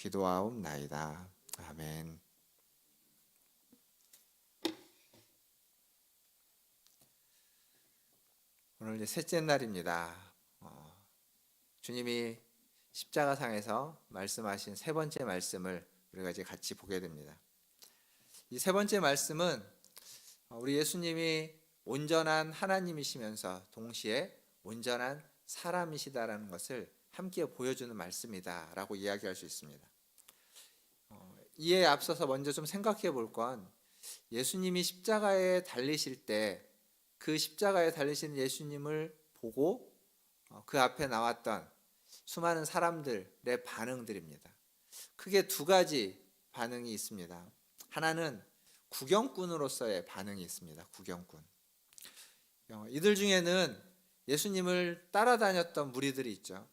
기도하옵나이다. 아멘. 오늘 이제 셋째 날입니다. 주님이 십자가상에서 말씀하신 세 번째 말씀을 우리가 이제 같이 보게 됩니다. 이 세 번째 말씀은 우리 예수님이 온전한 하나님이시면서 동시에 온전한 사람이시다라는 것을 함께 보여주는 말씀이다라고 이야기할 수 있습니다. 이에 앞서서 먼저 좀 생각해 볼 건, 예수님이 십자가에 달리실 때 그 십자가에 달리신 예수님을 보고 그 앞에 나왔던 수많은 사람들의 반응들입니다. 크게 두 가지 반응이 있습니다. 하나는 구경꾼으로서의 반응이 있습니다. 구경꾼. 이들 중에는 예수님을 따라다녔던 무리들이 있죠.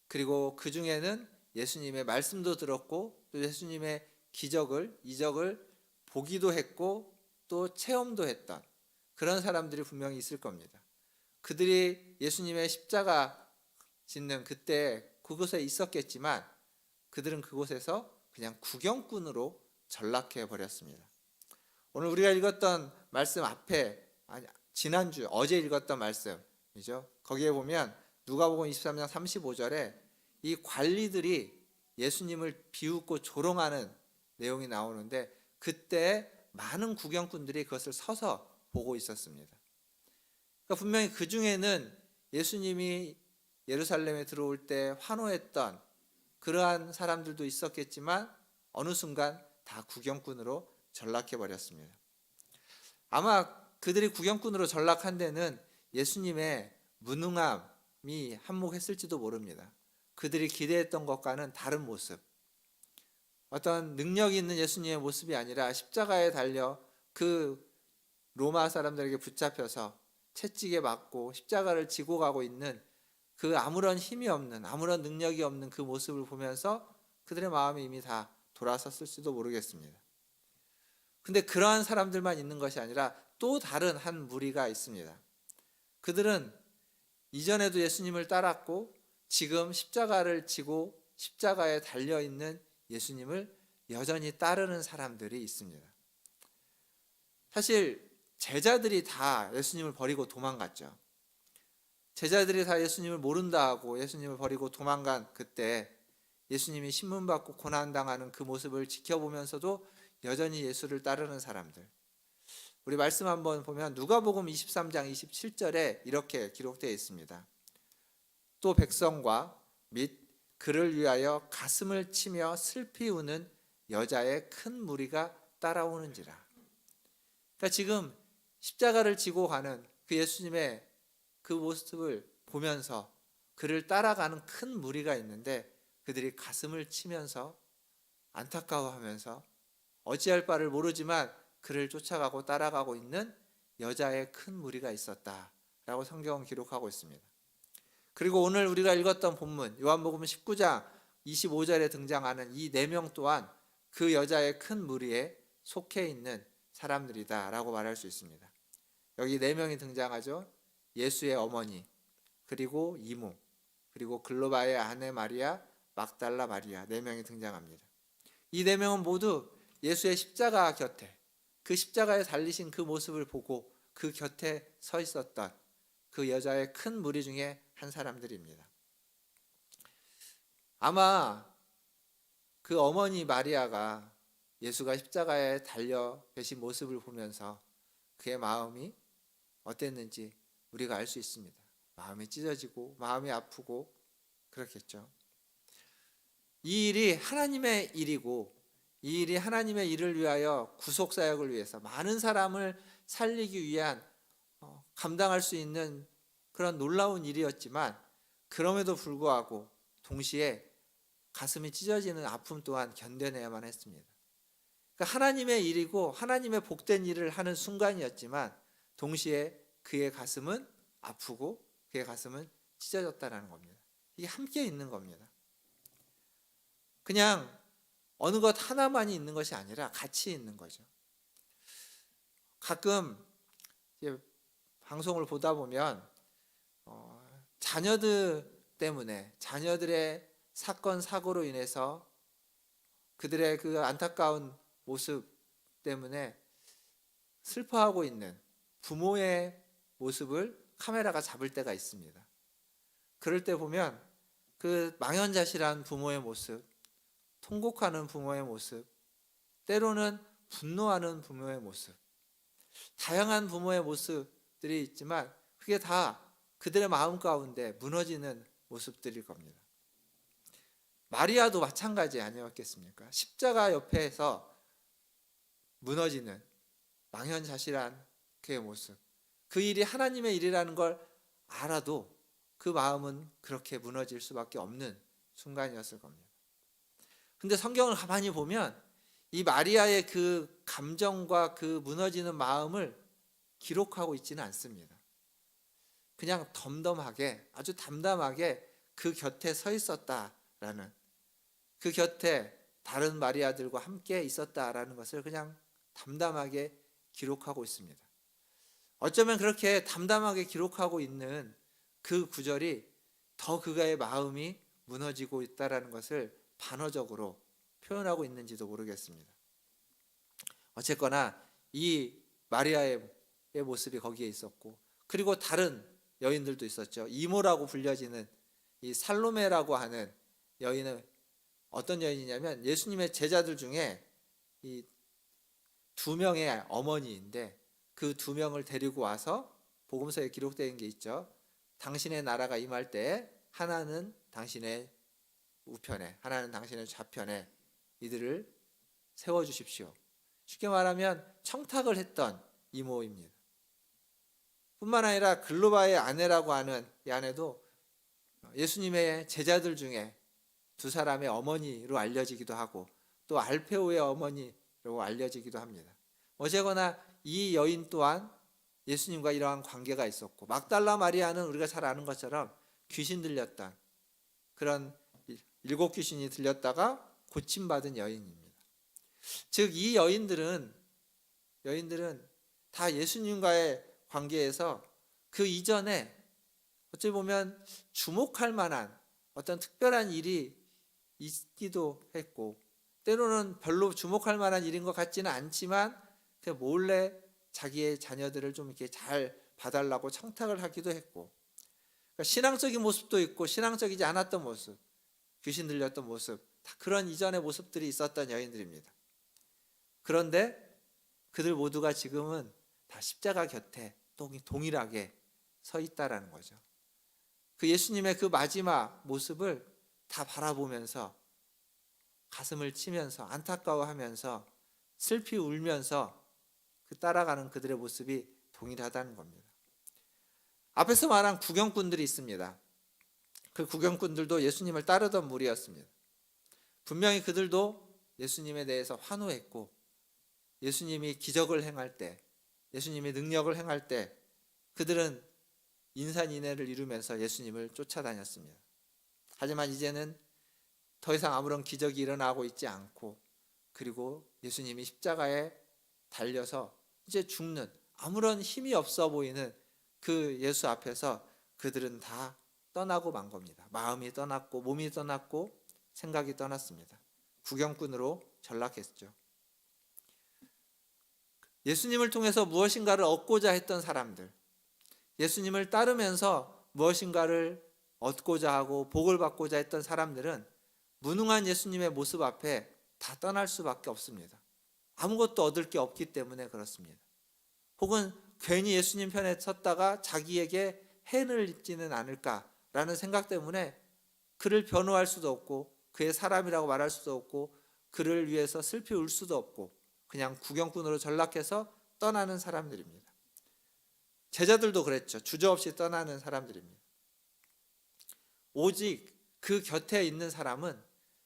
그리고 그 중에는 예수님의 말씀도 들었고 또 예수님의 기적을, 이적을 보기도 했고 또 체험도 했던 그런 사람들이 분명히 있을 겁니다. 그들이 예수님의 십자가 짓는 그때 그곳에 있었겠지만 그들은 그곳에서 그냥 구경꾼으로 전락해 버렸습니다. 오늘 우리가 읽었던 말씀 앞에, 지난주 어제 읽었던 말씀이죠. 거기에 보면 누가복음 23장 35절에 이 관리들이 예수님을 비웃고 조롱하는 내용이 나오는데, 그때 많은 구경꾼들이 그것을 서서 보고 있었습니다. 그러니까 분명히 그 중에는 예수님이 예루살렘에 들어올 때 환호했던 그러한 사람들도 있었겠지만 어느 순간 다 구경꾼으로 전락해 버렸습니다. 아마 그들이 구경꾼으로 전락한 데는 예수님의 무능함이 한몫했을지도 모릅니다. 그들이 기대했던 것과는 다른 모습, 어떤 능력이 있는 예수님의 모습이 아니라 십자가에 달려 그 로마 사람들에게 붙잡혀서 채찍에 맞고 십자가를 지고 가고 있는 그 아무런 힘이 없는, 아무런 능력이 없는 그 모습을 보면서 그들의 마음이 이미 다 돌아섰을지도 모르겠습니다. 근데 그러한 사람들만 있는 것이 아니라 또 다른 한 무리가 있습니다. 그들은 이전에도 예수님을 따랐고 지금 십자가를 지고 십자가에 달려있는 예수님을 여전히 따르는 사람들이 있습니다. 사실 제자들이 다 예수님을 버리고 도망갔죠. 제자들이 다 예수님을 모른다 하고 예수님을 버리고 도망간 그때 예수님이 신문받고 고난당하는 그 모습을 지켜보면서도 여전히 예수를 따르는 사람들. 우리 말씀 한번 보면 누가복음 23장 27절에 이렇게 기록되어 있습니다. 또 백성과 및 그를 위하여 가슴을 치며 슬피 우는 여자의 큰 무리가 따라오는지라. 그러니까 지금 십자가를 지고 가는 그 예수님의 그 모습을 보면서 그를 따라가는 큰 무리가 있는데, 그들이 가슴을 치면서 안타까워하면서 어찌할 바를 모르지만 그를 쫓아가고 따라가고 있는 여자의 큰 무리가 있었다라고 성경은 기록하고 있습니다. 그리고 오늘 우리가 읽었던 본문 요한복음 19장 25절에 등장하는 이 4명 또한 그 여자의 큰 무리에 속해 있는 사람들이다라고 말할 수 있습니다. 여기 4명이 등장하죠. 예수의 어머니, 그리고 이모, 그리고 글로바의 아내 마리아, 막달라 마리아, 4명이 등장합니다. 이 4명은 모두 예수의 십자가 곁에, 그 십자가에 달리신 그 모습을 보고 그 곁에 서 있었던 그 여자의 큰 무리 중에 한 사람들입니다. 아마 그 어머니 마리아가 예수가 십자가에 달려 계신 모습을 보면서 그의 마음이 어땠는지 우리가 알 수 있습니다. 마음이 찢어지고 마음이 아프고 그렇겠죠. 이 일이 하나님의 일이고 이 일이 하나님의 일을 위하여 구속사역을 위해서 많은 사람을 살리기 위한 감당할 수 있는 그런 놀라운 일이었지만, 그럼에도 불구하고 동시에 가슴이 찢어지는 아픔 또한 견뎌내야만 했습니다. 그러니까 하나님의 일이고 하나님의 복된 일을 하는 순간이었지만 동시에 그의 가슴은 아프고 그의 가슴은 찢어졌다는 겁니다. 이게 함께 있는 겁니다. 그냥 어느 것 하나만이 있는 것이 아니라 같이 있는 거죠. 가끔 이제 방송을 보다 보면 자녀들 때문에, 자녀들의 사건 사고로 인해서 그들의 그 안타까운 모습 때문에 슬퍼하고 있는 부모의 모습을 카메라가 잡을 때가 있습니다. 그럴 때 보면 그 망연자실한 부모의 모습, 통곡하는 부모의 모습, 때로는 분노하는 부모의 모습, 다양한 부모의 모습들이 있지만 그게 다 그들의 마음 가운데 무너지는 모습들일 겁니다. 마리아도 마찬가지 아니었겠습니까? 십자가 옆에서 무너지는 망연자실한 그의 모습, 그 일이 하나님의 일이라는 걸 알아도 그 마음은 그렇게 무너질 수밖에 없는 순간이었을 겁니다. 근데 성경을 가만히 보면 이 마리아의 그 감정과 그 무너지는 마음을 기록하고 있지는 않습니다. 그냥 덤덤하게, 아주 담담하게 그 곁에 서 있었다라는, 그 곁에 다른 마리아들과 함께 있었다라는 것을 그냥 담담하게 기록하고 있습니다. 어쩌면 그렇게 담담하게 기록하고 있는 그 구절이 더 그가의 마음이 무너지고 있다라는 것을 반어적으로 표현하고 있는지도 모르겠습니다. 어쨌거나 이 마리아의 모습이 거기에 있었고, 그리고 다른 여인들도 있었죠. 이모라고 불려지는 이 살로메라고 하는 여인은 어떤 여인이냐면 예수님의 제자들 중에 이 두 명의 어머니인데 그 두 명을 데리고 와서 복음서에 기록되어 게 있죠. 당신의 나라가 임할 때 하나는 당신의 우편에, 하나는 당신의 좌편에 이들을 세워주십시오. 쉽게 말하면 청탁을 했던 이모입니다. 뿐만 아니라 글로바의 아내라고 하는 이 아내도 예수님의 제자들 중에 두 사람의 어머니로 알려지기도 하고 또 알페오의 어머니로 알려지기도 합니다. 어쨌거나 이 여인 또한 예수님과 이러한 관계가 있었고, 막달라 마리아는 우리가 잘 아는 것처럼 귀신 들렸던, 그런 일곱 귀신이 들렸다가 고침받은 여인입니다. 즉 이 여인들은 다 예수님과의 관계에서 그 이전에 어찌 보면 주목할 만한 어떤 특별한 일이 있기도 했고, 때로는 별로 주목할 만한 일인 것 같지는 않지만 몰래 자기의 자녀들을 좀 이렇게 잘 봐달라고 청탁을 하기도 했고, 그러니까 신앙적인 모습도 있고 신앙적이지 않았던 모습, 귀신 들렸던 모습, 다 그런 이전의 모습들이 있었던 여인들입니다. 그런데 그들 모두가 지금은 다 십자가 곁에 동일하게 서 있다라는 거죠. 그 예수님의 그 마지막 모습을 다 바라보면서 가슴을 치면서 안타까워하면서 슬피 울면서 그 따라가는 그들의 모습이 동일하다는 겁니다. 앞에서 말한 구경꾼들이 있습니다. 그 구경꾼들도 예수님을 따르던 무리였습니다. 분명히 그들도 예수님에 대해서 환호했고, 예수님이 기적을 행할 때, 예수님이 능력을 행할 때 그들은 인산인해를 이루면서 예수님을 쫓아다녔습니다. 하지만 이제는 더 이상 아무런 기적이 일어나고 있지 않고, 그리고 예수님이 십자가에 달려서 이제 죽는, 아무런 힘이 없어 보이는 그 예수 앞에서 그들은 다 떠나고 만 겁니다. 마음이 떠났고 몸이 떠났고 생각이 떠났습니다. 구경꾼으로 전락했죠. 예수님을 통해서 무엇인가를 얻고자 했던 사람들, 예수님을 따르면서 무엇인가를 얻고자 하고 복을 받고자 했던 사람들은 무능한 예수님의 모습 앞에 다 떠날 수밖에 없습니다. 아무것도 얻을 게 없기 때문에 그렇습니다. 혹은 괜히 예수님 편에 섰다가 자기에게 해를 입지는 않을까라는 생각 때문에 그를 변호할 수도 없고 그의 사람이라고 말할 수도 없고 그를 위해서 슬피 울 수도 없고 그냥 구경꾼으로 전락해서 떠나는 사람들입니다. 제자들도 그랬죠. 주저없이 떠나는 사람들입니다. 오직 그 곁에 있는 사람은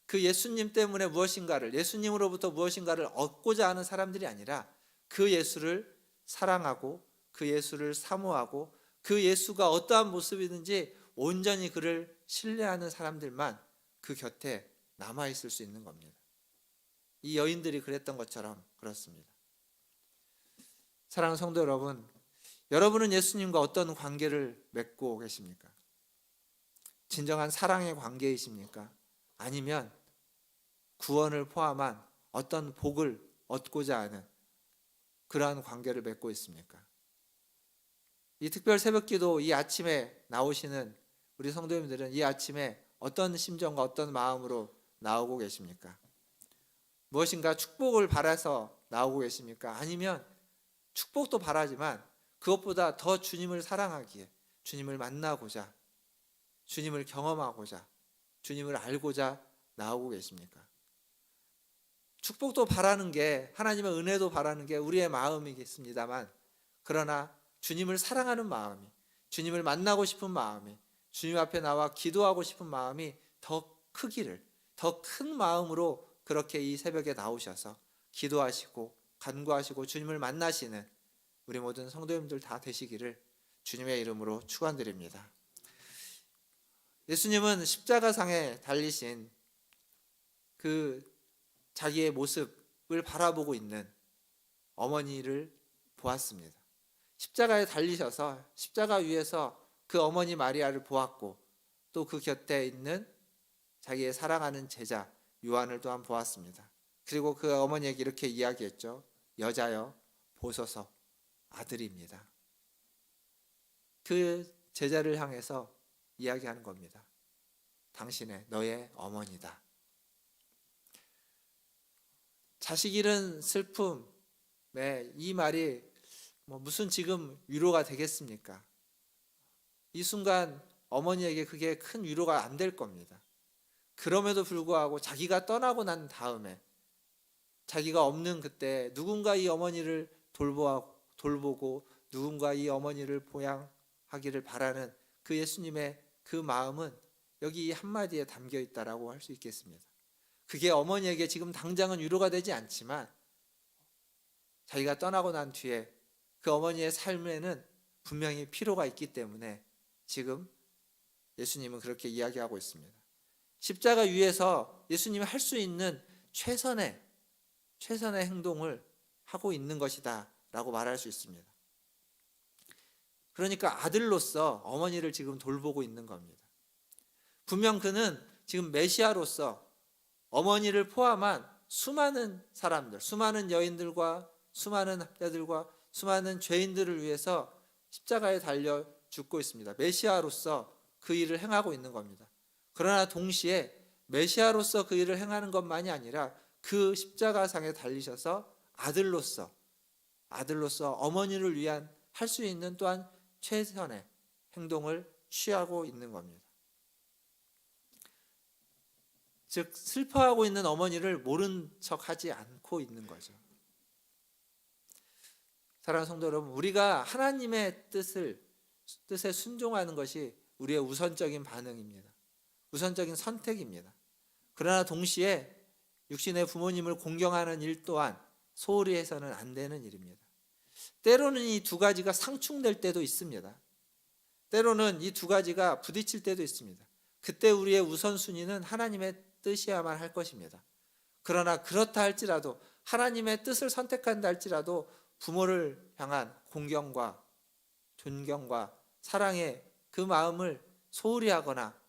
그 예수님 때문에 무엇인가를, 예수님으로부터 무엇인가를 얻고자 하는 사람들이 아니라 그 예수를 사랑하고 그 예수를 사모하고 그 예수가 어떠한 모습이든지 온전히 그를 신뢰하는 사람들만 그 곁에 남아있을 수 있는 겁니다. 이 여인들이 그랬던 것처럼 그렇습니다. 사랑하는 성도 여러분, 여러분은 예수님과 어떤 관계를 맺고 계십니까? 진정한 사랑의 관계이십니까? 아니면 구원을 포함한 어떤 복을 얻고자 하는 그러한 관계를 맺고 있습니까? 이 특별 새벽기도 이 아침에 나오시는 우리 성도님들은 이 아침에 어떤 심정과 어떤 마음으로 나오고 계십니까? 무엇인가 축복을 바라서 나오고 계십니까? 아니면 축복도 바라지만 그것보다 더 주님을 사랑하기에, 주님을 만나고자, 주님을 경험하고자, 주님을 알고자 나오고 계십니까? 축복도 바라는 게, 하나님의 은혜도 바라는 게 우리의 마음이겠습니다만, 그러나 주님을 사랑하는 마음이, 주님을 만나고 싶은 마음이, 주님 앞에 나와 기도하고 싶은 마음이 더 크기를, 더 큰 마음으로 그렇게 이 새벽에 나오셔서 기도하시고 간구하시고 주님을 만나시는 우리 모든 성도님들 다 되시기를 주님의 이름으로 축원드립니다. 예수님은 십자가상에 달리신 그 자기의 모습을 바라보고 있는 어머니를 보았습니다. 십자가에 달리셔서 십자가 위에서 그 어머니 마리아를 보았고, 또 그 곁에 있는 자기의 사랑하는 제자 요한을 또한 보았습니다. 그리고 그 어머니에게 이렇게 이야기했죠. 여자여 보소서 아들입니다. 그 제자를 향해서 이야기하는 겁니다. 당신의 너의 어머니다. 자식 잃은 슬픔에 이 말이 무슨 지금 위로가 되겠습니까? 이 순간 어머니에게 그게 큰 위로가 안 될 겁니다. 그럼에도 불구하고 자기가 떠나고 난 다음에 자기가 없는 그때 누군가 이 어머니를 돌보고 누군가 이 어머니를 보양하기를 바라는 그 예수님의 그 마음은 여기 이 한마디에 담겨 있다라고 할 수 있겠습니다. 그게 어머니에게 지금 당장은 위로가 되지 않지만 자기가 떠나고 난 뒤에 그 어머니의 삶에는 분명히 필요가 있기 때문에 지금 예수님은 그렇게 이야기하고 있습니다. 십자가 위에서 예수님이 할 수 있는 최선의 행동을 하고 있는 것이다 라고 말할 수 있습니다. 그러니까 아들로서 어머니를 지금 돌보고 있는 겁니다. 분명 그는 지금 메시아로서 어머니를 포함한 수많은 사람들, 수많은 여인들과 수많은 학자들과 수많은 죄인들을 위해서 십자가에 달려 죽고 있습니다. 메시아로서 그 일을 행하고 있는 겁니다. 그러나 동시에 메시아로서 그 일을 행하는 것만이 아니라 그 십자가상에 달리셔서 아들로서 어머니를 위한 할 수 있는 또한 최선의 행동을 취하고 있는 겁니다. 즉 슬퍼하고 있는 어머니를 모른 척하지 않고 있는 거죠. 사랑하는 성도 여러분, 우리가 하나님의 뜻에 순종하는 것이 우리의 우선적인 반응입니다. 우선적인 선택입니다. 그러나 동시에 육신의 부모님을 공경하는 일 또한 소홀히 해서는 안 되는 일입니다. 때로는 이 두 가지가 상충될 때도 있습니다. 때로는 이 두 가지가 부딪힐 때도 있습니다. 그때 우리의 우선순위는 하나님의 뜻이야만 할 것입니다. 그러나 그렇다 할지라도, 하나님의 뜻을 선택한다 할지라도 부모를 향한 공경과 존경과 사랑의 그 마음을 소홀히 하거나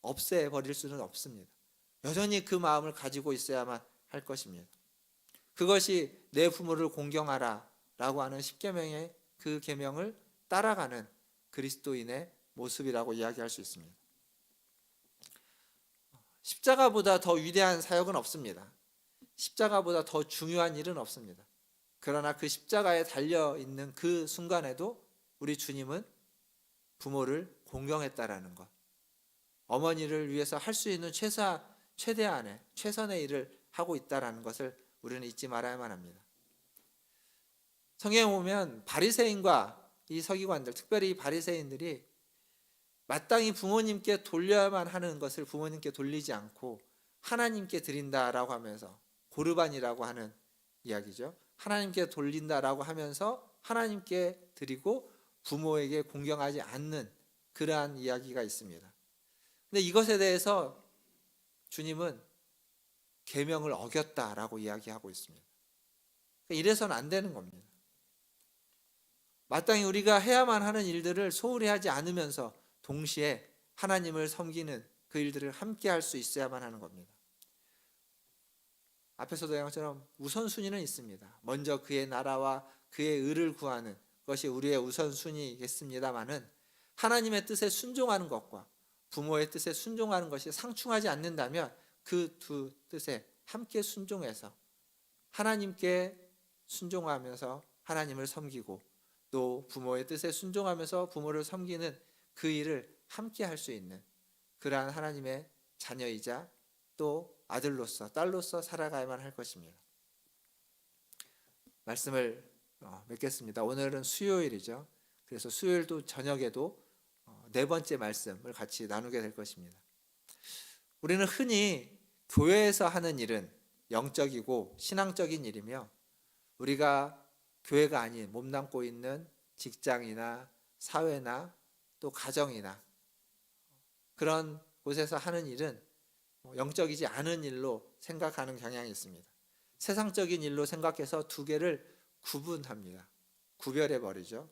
없애버릴 수는 없습니다. 여전히 그 마음을 가지고 있어야만 할 것입니다. 그것이 내 부모를 공경하라 라고 하는 십계명의 그 계명을 따라가는 그리스도인의 모습이라고 이야기할 수 있습니다. 십자가보다 더 위대한 사역은 없습니다. 십자가보다 더 중요한 일은 없습니다. 그러나 그 십자가에 달려있는 그 순간에도 우리 주님은 부모를 공경했다라는 것, 어머니를 위해서 할 수 있는 최대한의 최선의 일을 하고 있다라는 것을 우리는 잊지 말아야만 합니다. 성경에 보면 바리새인과 이 서기관들, 특별히 바리새인들이 마땅히 부모님께 돌려야만 하는 것을 부모님께 돌리지 않고 하나님께 드린다라고 하면서, 고르반이라고 하는 이야기죠. 하나님께 돌린다라고 하면서 하나님께 드리고 부모에게 공경하지 않는 그러한 이야기가 있습니다. 근데 이것에 대해서 주님은 계명을 어겼다라고 이야기하고 있습니다. 이래서는 안 되는 겁니다. 마땅히 우리가 해야만 하는 일들을 소홀히 하지 않으면서 동시에 하나님을 섬기는 그 일들을 함께 할 수 있어야만 하는 겁니다. 앞에서도 얘기한 것처럼 우선순위는 있습니다. 먼저 그의 나라와 그의 의를 구하는 것이 우리의 우선순위겠습니다마는 하나님의 뜻에 순종하는 것과 부모의 뜻에 순종하는 것이 상충하지 않는다면 그 두 뜻에 함께 순종해서 하나님께 순종하면서 하나님을 섬기고 또 부모의 뜻에 순종하면서 부모를 섬기는 그 일을 함께 할 수 있는 그러한 하나님의 자녀이자 또 아들로서 딸로서 살아가야만 할 것입니다. 말씀을 맺겠습니다. 오늘은 수요일이죠. 그래서 수요일도 저녁에도 네 번째 말씀을 같이 나누게 될 것입니다. 우리는 흔히 교회에서 하는 일은 영적이고 신앙적인 일이며 우리가 교회가 아닌 몸담고 있는 직장이나 사회나 또 가정이나 그런 곳에서 하는 일은 영적이지 않은 일로 생각하는 경향이 있습니다. 세상적인 일로 생각해서 두 개를 구분합니다. 구별해 버리죠.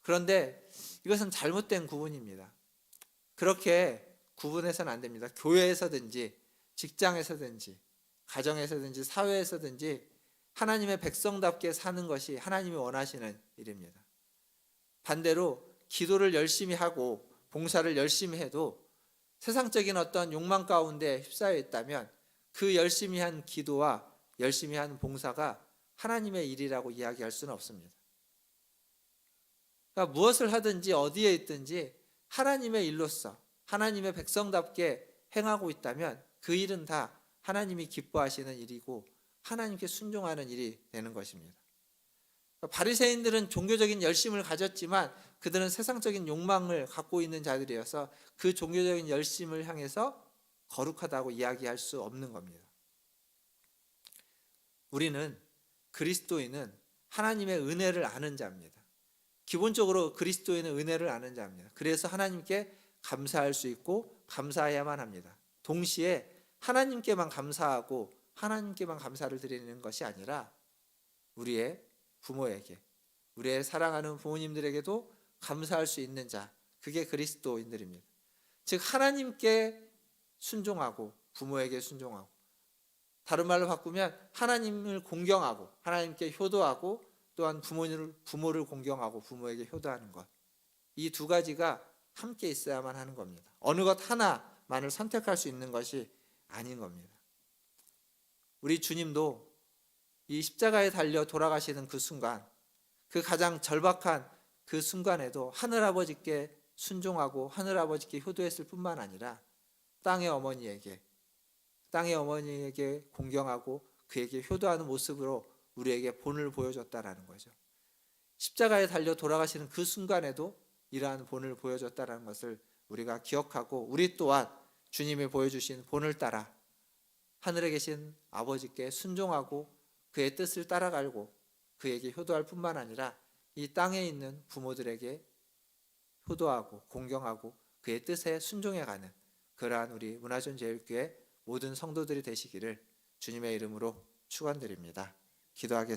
그런데 이것은 잘못된 구분입니다. 그렇게 구분해서는 안 됩니다. 교회에서든지 직장에서든지 가정에서든지 사회에서든지 하나님의 백성답게 사는 것이 하나님이 원하시는 일입니다. 반대로 기도를 열심히 하고 봉사를 열심히 해도 세상적인 어떤 욕망 가운데 휩싸여 있다면 그 열심히 한 기도와 열심히 한 봉사가 하나님의 일이라고 이야기할 수는 없습니다. 그러니까 무엇을 하든지 어디에 있든지 하나님의 일로서 하나님의 백성답게 행하고 있다면 그 일은 다 하나님이 기뻐하시는 일이고 하나님께 순종하는 일이 되는 것입니다. 바리새인들은 종교적인 열심을 가졌지만 그들은 세상적인 욕망을 갖고 있는 자들이어서 그 종교적인 열심을 향해서 거룩하다고 이야기할 수 없는 겁니다. 우리는 그리스도인은 하나님의 은혜를 아는 자입니다. 기본적으로 그리스도인은 은혜를 아는 자입니다. 그래서 하나님께 감사할 수 있고 감사해야만 합니다. 동시에 하나님께만 감사하고 하나님께만 감사를 드리는 것이 아니라 우리의 부모에게, 우리의 사랑하는 부모님들에게도 감사할 수 있는 자, 그게 그리스도인들입니다. 즉 하나님께 순종하고 부모에게 순종하고, 다른 말로 바꾸면 하나님을 공경하고 하나님께 효도하고 또한 부모를 공경하고 부모에게 효도하는 것, 이 두 가지가 함께 있어야만 하는 겁니다. 어느 것 하나만을 선택할 수 있는 것이 아닌 겁니다. 우리 주님도 이 십자가에 달려 돌아가시는 그 순간, 그 가장 절박한 그 순간에도 하늘아버지께 순종하고 하늘아버지께 효도했을 뿐만 아니라 땅의 어머니에게 공경하고 그에게 효도하는 모습으로 우리에게 본을 보여줬다라는 거죠. 십자가에 달려 돌아가시는 그 순간에도 이러한 본을 보여줬다라는 것을 우리가 기억하고 우리 또한 주님이 보여주신 본을 따라 하늘에 계신 아버지께 순종하고 그의 뜻을 따라가고 그에게 효도할 뿐만 아니라 이 땅에 있는 부모들에게 효도하고 공경하고 그의 뜻에 순종해가는 그러한 우리 문화전 제일교회 모든 성도들이 되시기를 주님의 이름으로 축원드립니다. 기도하겠습니다.